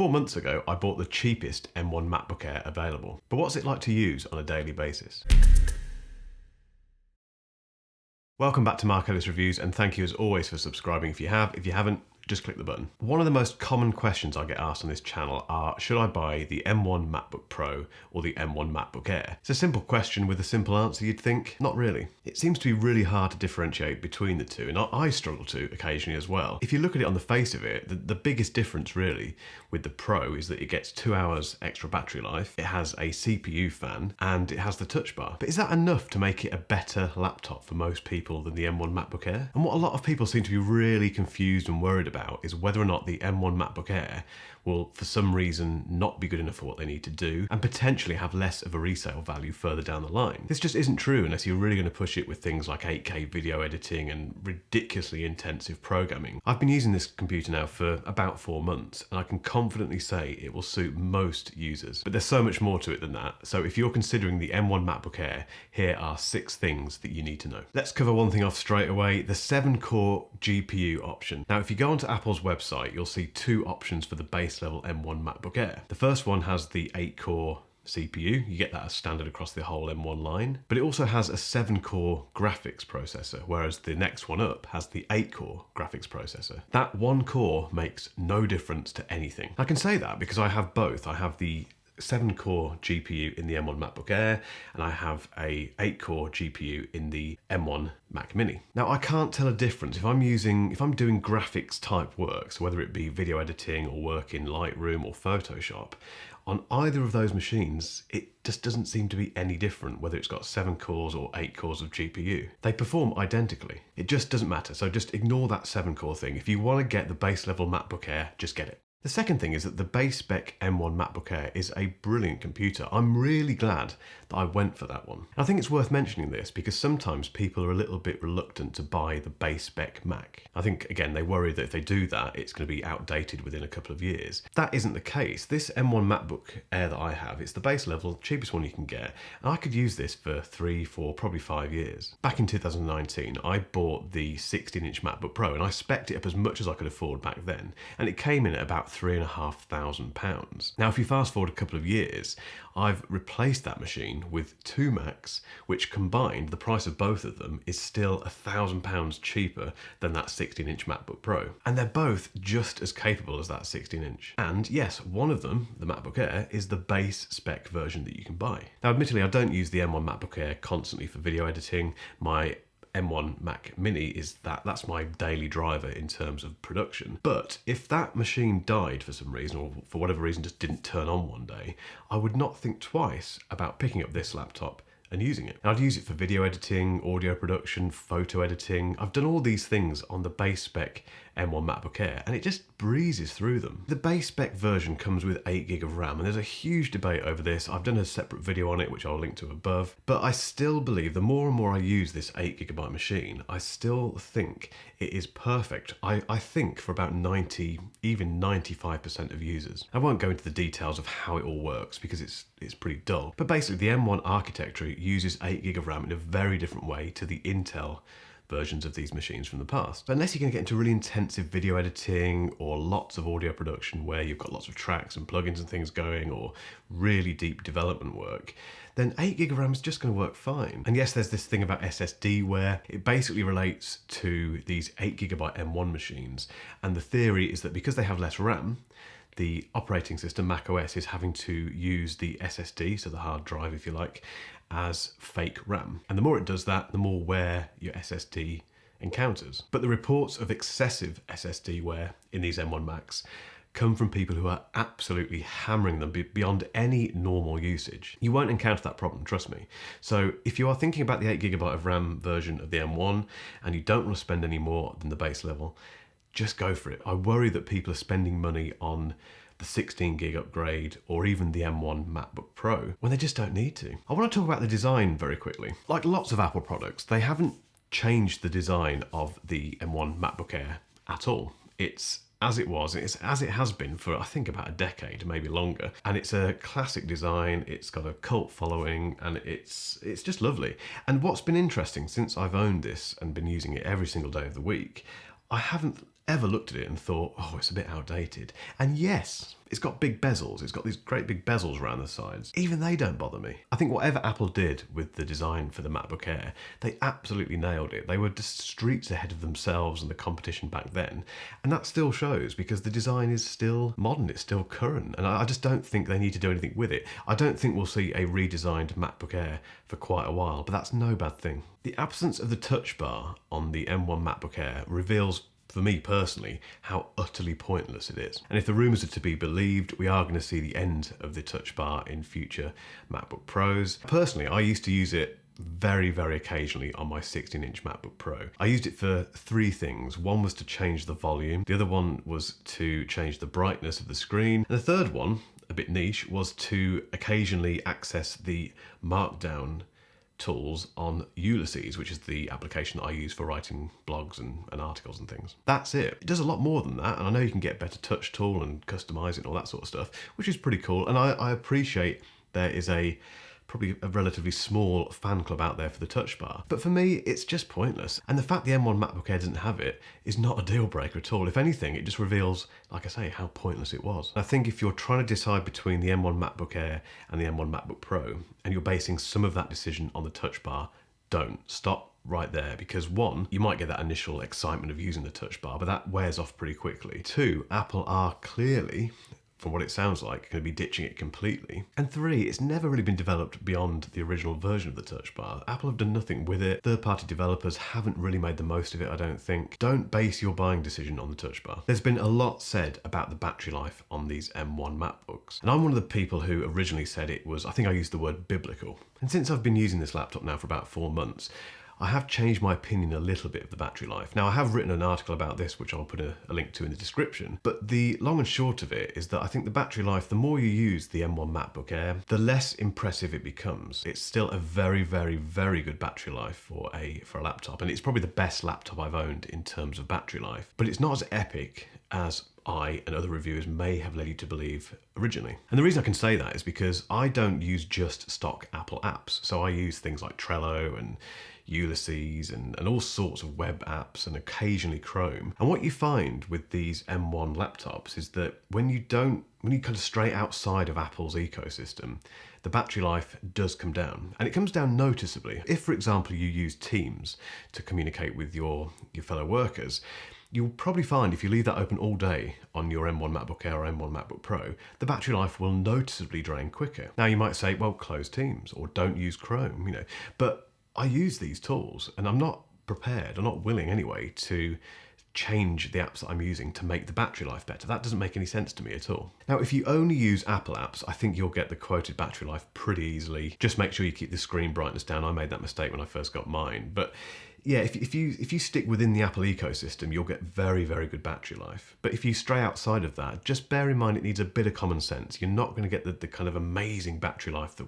4 months ago, I bought the cheapest M1 MacBook Air available. But what's it like to use on a daily basis? Welcome back to Ellis Reviews, and thank you as always for subscribing if you have. If you haven't, just click the button. One of the most common questions I get asked on this channel are, should I buy the M1 MacBook Pro or the M1 MacBook Air? It's a simple question with a simple answer, you'd think. Not really. It seems to be really hard to differentiate between the two, and I struggle to occasionally as well. If you look at it on the face of it, the biggest difference really with the Pro is that it gets 2 hours extra battery life, it has a CPU fan, and it has the touch bar. But is that enough to make it a better laptop for most people than the M1 MacBook Air? And what a lot of people seem to be really confused and worried about is whether or not the M1 MacBook Air will for some reason not be good enough for what they need to do and potentially have less of a resale value further down the line. This just isn't true unless you're really going to push it with things like 8K video editing and ridiculously intensive programming. I've been using this computer now for about 4 months and I can confidently say it will suit most users. But there's so much more to it than that. So if you're considering the M1 MacBook Air, here are 6 things that you need to know. Let's cover one thing off straight away, the 7-core GPU option. Now if you go onto Apple's website, you'll see 2 options for the base level M1 MacBook Air. The first one has the 8-core CPU, you get that as standard across the whole M1 line, but it also has a 7-core graphics processor, whereas the next one up has the 8-core graphics processor. That one core makes no difference to anything. I can say that because I have both. I have the 7-core GPU in the M1 MacBook Air, and I have a 8-core GPU in the M1 Mac Mini. Now I can't tell a difference if I'm doing graphics type work, so whether it be video editing or work in Lightroom or Photoshop, on either of those machines, it just doesn't seem to be any different whether it's got 7 cores or 8 cores of GPU. They perform identically. It just doesn't matter, so just ignore that 7-core thing. If you want to get the base level MacBook Air, just get it. The second thing is that the base spec M1 MacBook Air is a brilliant computer. I'm really glad that I went for that one. I think it's worth mentioning this because sometimes people are a little bit reluctant to buy the base spec Mac. I think, again, they worry that if they do that, it's going to be outdated within a couple of years. That isn't the case. This M1 MacBook Air that I have, it's the base level, cheapest one you can get, and I could use this for 3, 4, probably 5 years. Back in 2019, I bought the 16-inch MacBook Pro and I spec'd it up as much as I could afford back then, and it came in at about £3,500. Now, if you fast forward a couple of years, I've replaced that machine with 2 Macs, which combined, the price of both of them is still £1,000 cheaper than that 16-inch MacBook Pro. And they're both just as capable as that 16-inch. And yes, one of them, the MacBook Air, is the base spec version that you can buy. Now, admittedly, I don't use the M1 MacBook Air constantly for video editing. My M1 Mac Mini that's my daily driver in terms of production. But if that machine died for some reason, or for whatever reason just didn't turn on one day, I would not think twice about picking up this laptop and using it. And I'd use it for video editing, audio production, photo editing. I've done all these things on the base spec M1 MacBook Air and it just breezes through them. The base spec version comes with 8GB of RAM and there's a huge debate over this. I've done a separate video on it which I'll link to above, but I still believe the more and more I use this 8GB machine, I still think it is perfect. I think for about 90, even 95% of users. I won't go into the details of how it all works because it's pretty dull, but basically the M1 architecture uses 8GB of RAM in a very different way to the Intel versions of these machines from the past. But unless you're going to get into really intensive video editing or lots of audio production where you've got lots of tracks and plugins and things going, or really deep development work, then 8GB of RAM is just going to work fine. And yes, there's this thing about SSD where it basically relates to these 8GB M1 machines. And the theory is that because they have less RAM, the operating system, macOS, is having to use the SSD, so the hard drive if you like, as fake RAM. And the more it does that, the more wear your SSD encounters. But the reports of excessive SSD wear in these M1 Macs come from people who are absolutely hammering them beyond any normal usage. You won't encounter that problem, trust me. So if you are thinking about the 8GB of RAM version of the M1 and you don't want to spend any more than the base level, just go for it. I worry that people are spending money on the 16GB upgrade or even the M1 MacBook Pro when they just don't need to. I want to talk about the design very quickly. Like lots of Apple products, they haven't changed the design of the M1 MacBook Air at all. It's as it was, it's as it has been for I think about a decade, maybe longer. And it's a classic design, it's got a cult following, and it's just lovely. And what's been interesting since I've owned this and been using it every single day of the week, I haven't ever looked at it and thought, oh, it's a bit outdated. And yes, it's got big bezels. It's got these great big bezels around the sides. Even they don't bother me. I think whatever Apple did with the design for the MacBook Air, they absolutely nailed it. They were just streets ahead of themselves and the competition back then. And that still shows because the design is still modern, it's still current. And I just don't think they need to do anything with it. I don't think we'll see a redesigned MacBook Air for quite a while, but that's no bad thing. The absence of the touch bar on the M1 MacBook Air reveals, for me personally, how utterly pointless it is. And if the rumours are to be believed, we are going to see the end of the touch bar in future MacBook Pros. Personally, I used to use it very occasionally on my 16-inch MacBook Pro. I used it for three things. One was to change the volume, the other one was to change the brightness of the screen, and the third one, a bit niche, was to occasionally access the Markdown tools on Ulysses, which is the application that I use for writing blogs and articles and things. That's it. It does a lot more than that, and I know you can get a better touch tool and customize it and all that sort of stuff, which is pretty cool. And I appreciate there is probably a relatively small fan club out there for the touch bar. But for me, it's just pointless. And the fact the M1 MacBook Air doesn't have it is not a deal breaker at all. If anything, it just reveals, like I say, how pointless it was. I think if you're trying to decide between the M1 MacBook Air and the M1 MacBook Pro, and you're basing some of that decision on the touch bar, don't. Stop right there, because one, you might get that initial excitement of using the touch bar, but that wears off pretty quickly. Two, Apple are clearly, from what it sounds like, going to be ditching it completely. And three, it's never really been developed beyond the original version of the touch bar. Apple have done nothing with it. Third-party developers haven't really made the most of it, I don't think. Don't base your buying decision on the touch bar. There's been a lot said about the battery life on these M1 MacBooks. And I'm one of the people who originally said it was, I think I used the word biblical. And since I've been using this laptop now for about 4 months, I have changed my opinion a little bit of the battery life. Now, I have written an article about this, which I'll put a link to in the description, but the long and short of it is that I think the battery life, the more you use the M1 MacBook Air, the less impressive it becomes. It's still a very good battery life for a laptop, and it's probably the best laptop I've owned in terms of battery life, but it's not as epic as I and other reviewers may have led you to believe originally. And the reason I can say that is because I don't use just stock Apple apps. So I use things like Trello and Ulysses and all sorts of web apps and occasionally Chrome. And what you find with these M1 laptops is that when you kind of stray outside of Apple's ecosystem, the battery life does come down, and it comes down noticeably. If, for example, you use Teams to communicate with your fellow workers, you'll probably find if you leave that open all day on your M1 MacBook Air or M1 MacBook Pro, the battery life will noticeably drain quicker. Now you might say, well, close Teams or don't use Chrome, but I use these tools and I'm not prepared, or not willing anyway, to change the apps that I'm using to make the battery life better. That doesn't make any sense to me at all. Now, if you only use Apple apps, I think you'll get the quoted battery life pretty easily. Just make sure you keep the screen brightness down. I made that mistake when I first got mine. But yeah, if you stick within the Apple ecosystem, you'll get very good battery life. But if you stray outside of that, just bear in mind it needs a bit of common sense. You're not going to get the kind of amazing battery life that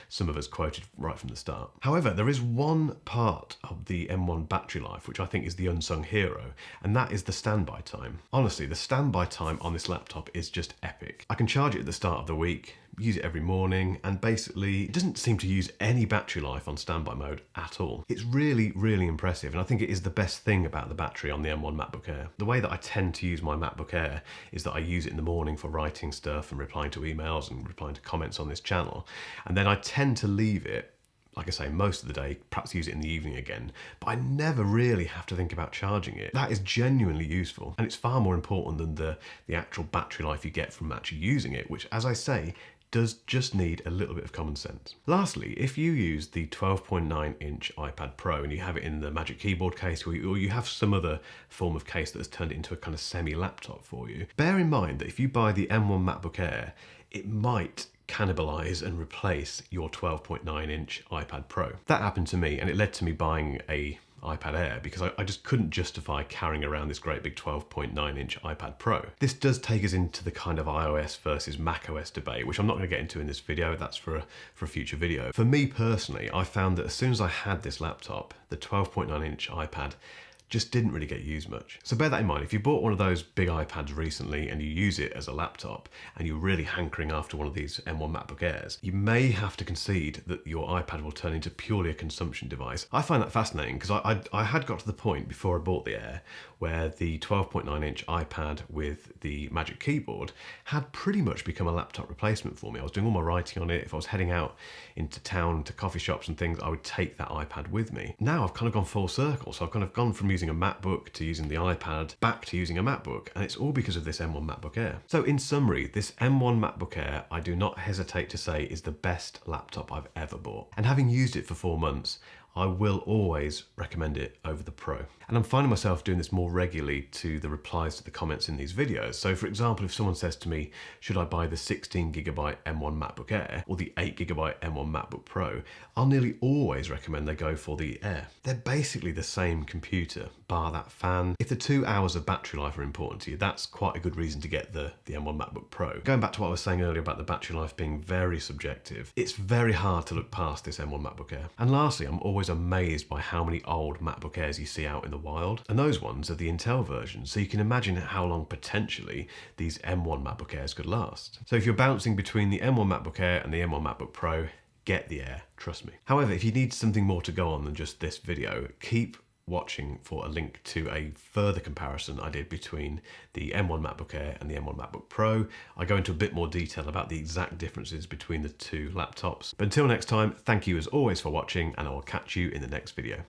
some of us quoted right from the start. However, there is one part of the M1 battery life which I think is the unsung hero, and that is the standby time. Honestly, the standby time on this laptop is just epic. I can charge it at the start of the week, use it every morning, and basically it doesn't seem to use any battery life on standby mode at all. It's really impressive, and I think it is the best thing about the battery on the M1 MacBook Air. The way that I tend to use my MacBook Air is that I use it in the morning for writing stuff and replying to emails and replying to comments on this channel, and then I tend to leave it, like I say, most of the day, perhaps use it in the evening again, but I never really have to think about charging it. That is genuinely useful, and it's far more important than the actual battery life you get from actually using it, which, as I say, does just need a little bit of common sense. Lastly, if you use the 12.9-inch iPad Pro and you have it in the Magic Keyboard case, or you have some other form of case that has turned it into a kind of semi-laptop for you, bear in mind that if you buy the M1 MacBook Air, it might cannibalize and replace your 12.9-inch iPad Pro. That happened to me, and it led to me buying a iPad Air because I just couldn't justify carrying around this great big 12.9-inch iPad Pro. This does take us into the kind of iOS versus macOS debate, which I'm not going to get into in this video. That's for a future video. For me personally, I found that as soon as I had this laptop, the 12.9-inch iPad just didn't really get used much. So bear that in mind. If you bought one of those big iPads recently and you use it as a laptop and you're really hankering after one of these M1 MacBook Airs, you may have to concede that your iPad will turn into purely a consumption device. I find that fascinating because I had got to the point before I bought the Air where the 12.9-inch iPad with the Magic Keyboard had pretty much become a laptop replacement for me. I was doing all my writing on it. If I was heading out into town to coffee shops and things, I would take that iPad with me. Now I've kind of gone full circle. So I've kind of gone from using a MacBook to using the iPad back to using a MacBook, and it's all because of this M1 MacBook Air. So in summary, this M1 MacBook Air, I do not hesitate to say, is the best laptop I've ever bought. And having used it for 4 months, I will always recommend it over the Pro. And I'm finding myself doing this more regularly to the replies to the comments in these videos. So for example, if someone says to me, should I buy the 16GB M1 MacBook Air or the 8GB M1 MacBook Pro, I'll nearly always recommend they go for the Air. They're basically the same computer, bar that fan. If the 2 hours of battery life are important to you, that's quite a good reason to get the M1 MacBook Pro. Going back to what I was saying earlier about the battery life being very subjective, it's very hard to look past this M1 MacBook Air. And lastly, I'm always amazed by how many old MacBook Airs you see out in the wild, and those ones are the Intel versions, so you can imagine how long potentially these M1 MacBook Airs could last. So if you're bouncing between the M1 MacBook Air and the M1 MacBook Pro, get the Air, trust me. However, if you need something more to go on than just this video, keep watching for a link to a further comparison I did between the M1 MacBook Air and the M1 MacBook Pro. I go into a bit more detail about the exact differences between the two laptops. But until next time, thank you as always for watching, and I will catch you in the next video.